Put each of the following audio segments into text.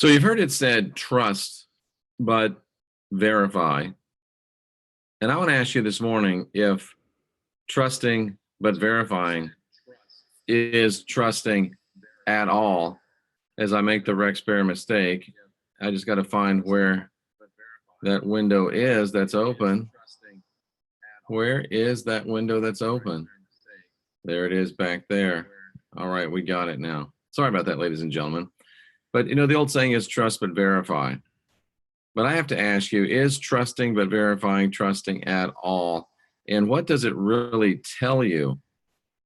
So you've heard it said, trust, but verify. And I want to ask you this morning if trusting, but verifying is trusting at all. As I make the Rex Bear mistake, I just got to find where that window is that's open. Where is that window that's open? There it is back there. All right, we got it now. Sorry about that, ladies and gentlemen. But you know, the old saying is trust but verify. But I have to ask you, is trusting but verifying trusting at all? And what does it really tell you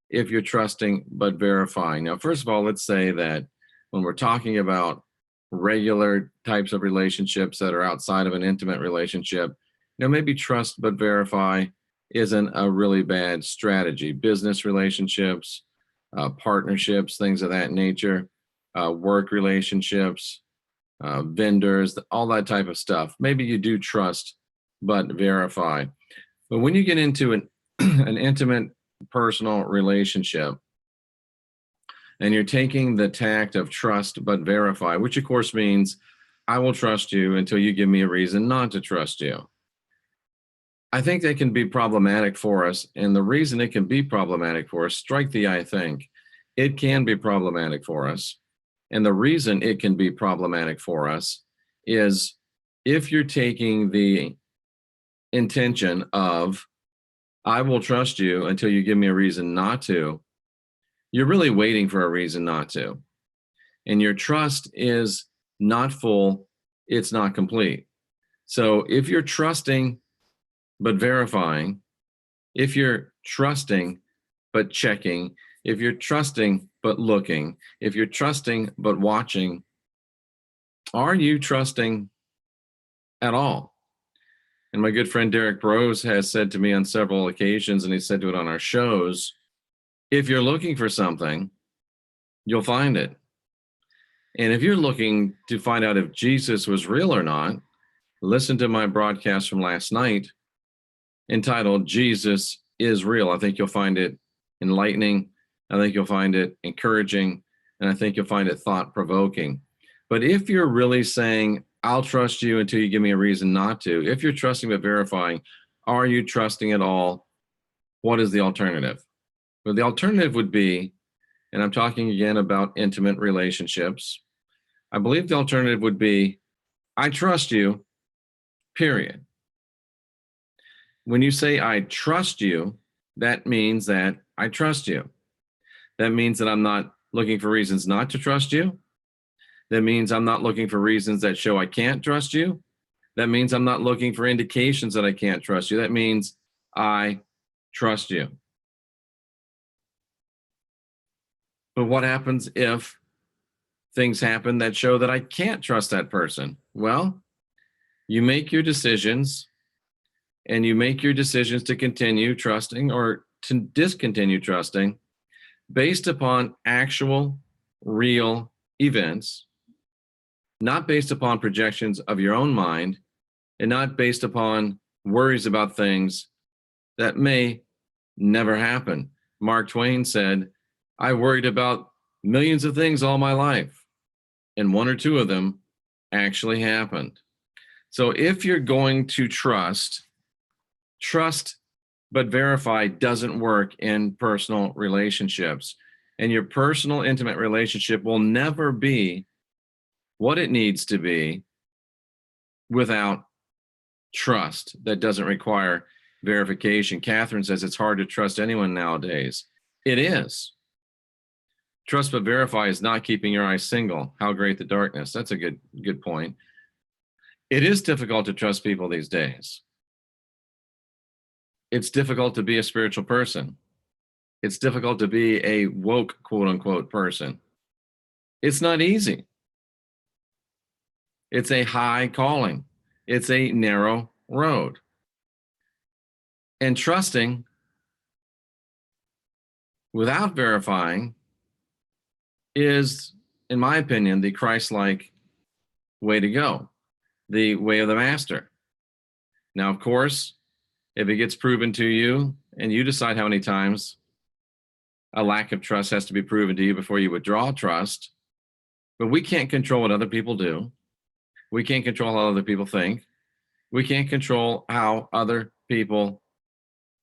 if you're trusting but verifying? Now, first of all, let's say that when we're talking about regular types of relationships that are outside of an intimate relationship, you know, maybe trust but verify isn't a really bad strategy. Business relationships, partnerships, things of that nature, work relationships, vendors, all that type of stuff. Maybe you do trust but verify. But when you get into an intimate personal relationship and you're taking the tact of trust but verify, which of course means I will trust you until you give me a reason not to trust you. I think that can be problematic for us. And the reason it can be problematic for us, strike the I think, it can be problematic for us. And the reason it can be problematic for us is if you're taking the intention of, I will trust you until you give me a reason not to, you're really waiting for a reason not to. And your trust is not full, it's not complete. So if you're trusting but verifying, if you're trusting but checking, if you're trusting but looking, if you're trusting but watching, are you trusting at all? And my good friend Derek Brose has said to me on several occasions, and he said to it on our shows, if you're looking for something, you'll find it. And if you're looking to find out if Jesus was real or not, listen to my broadcast from last night entitled Jesus is Real. I think you'll find it enlightening. I think you'll find it encouraging. And I think you'll find it thought-provoking. But if you're really saying, I'll trust you until you give me a reason not to, if you're trusting but verifying, are you trusting at all? What is the alternative? Well, the alternative would be, and I'm talking again about intimate relationships, I believe the alternative would be, I trust you, period. When you say I trust you, that means that I trust you. That means that I'm not looking for reasons not to trust you. That means I'm not looking for reasons that show I can't trust you. That means I'm not looking for indications that I can't trust you. That means I trust you. But what happens if things happen that show that I can't trust that person? Well, you make your decisions, and you make your decisions to continue trusting or to discontinue trusting based upon actual, real events, not based upon projections of your own mind, and not based upon worries about things that may never happen. Mark Twain said, I worried about millions of things all my life, and one or two of them actually happened. So if you're going to trust but verify doesn't work in personal relationships. And your personal intimate relationship will never be what it needs to be without trust that doesn't require verification. Catherine says it's hard to trust anyone nowadays. It is. Trust but verify is not keeping your eyes single. How great the darkness. That's a good point. It is difficult to trust people these days. It's difficult to be a spiritual person. It's difficult to be a woke, quote unquote, person. It's not easy. It's a high calling. It's a narrow road. And trusting without verifying is, in my opinion, the Christ-like way to go, the way of the master. Now, of course, if it gets proven to you and you decide how many times a lack of trust has to be proven to you before you withdraw trust, But we can't control what other people do. We can't control how other people think. We can't control how other people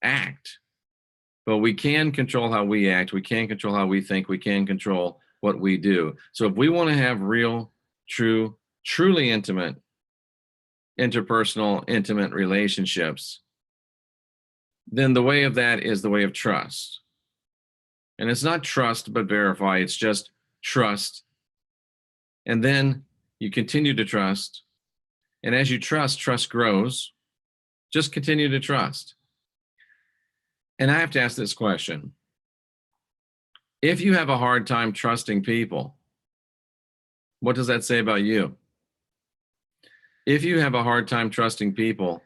act. But we can control how we act. We can control how we think. We can control what we do. So if we want to have real, true, truly intimate, interpersonal, intimate relationships, then the way of that is the way of trust. And it's not trust, but verify. It's just trust. And then you continue to trust. And as you trust, trust grows. Just continue to trust. And I have to ask this question. If you have a hard time trusting people, what does that say about you? If you have a hard time trusting people,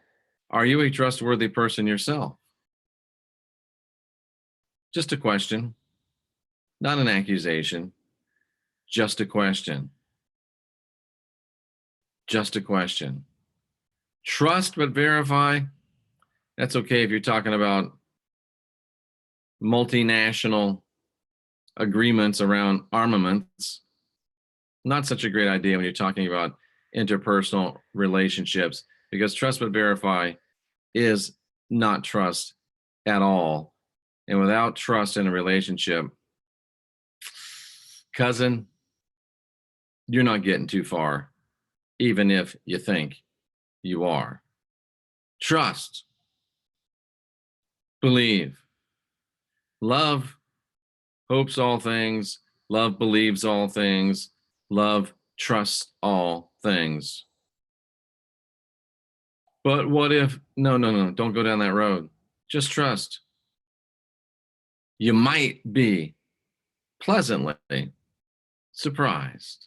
are you a trustworthy person yourself? Just a question, not an accusation, just a question. Just a question. Trust but verify, that's okay if you're talking about multinational agreements around armaments. Not such a great idea when you're talking about interpersonal relationships, because trust but verify is not trust at all. And without trust in a relationship, cousin, you're not getting too far, even if you think you are. Trust, believe, love hopes all things, love believes all things, love trusts all things. But what if, no, don't go down that road. Just trust. You might be pleasantly surprised.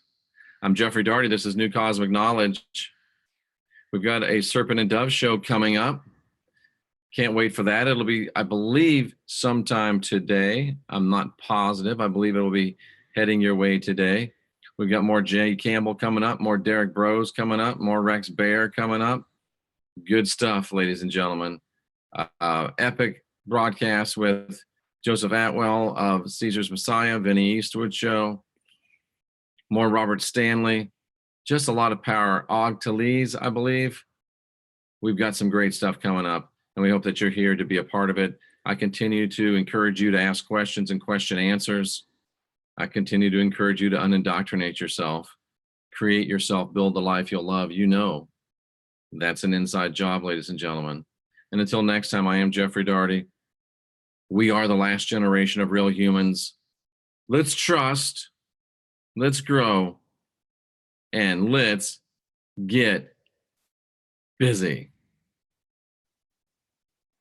I'm Jeffrey Daugherty. This is New Cosmic Knowledge. We've got a Serpent and Dove show coming up. Can't wait for that. It'll be, I believe, sometime today. I'm not positive. I believe it'll be heading your way today. We've got more Jay Campbell coming up, more Derek Bros coming up, more Rex Bear coming up. Good stuff, ladies and gentlemen. Epic broadcast with Joseph Atwell of Caesar's Messiah, Vinny Eastwood show. More Robert Stanley. Just a lot of power. Og Talese, I believe. We've got some great stuff coming up, and we hope that you're here to be a part of it. I continue to encourage you to ask questions and question answers. I continue to encourage you to unindoctrinate yourself, create yourself, build the life you'll love. You know, that's an inside job, ladies and gentlemen. And until next time, I am Jeffrey Daugherty. We are the last generation of real humans. Let's trust, let's grow, and let's get busy.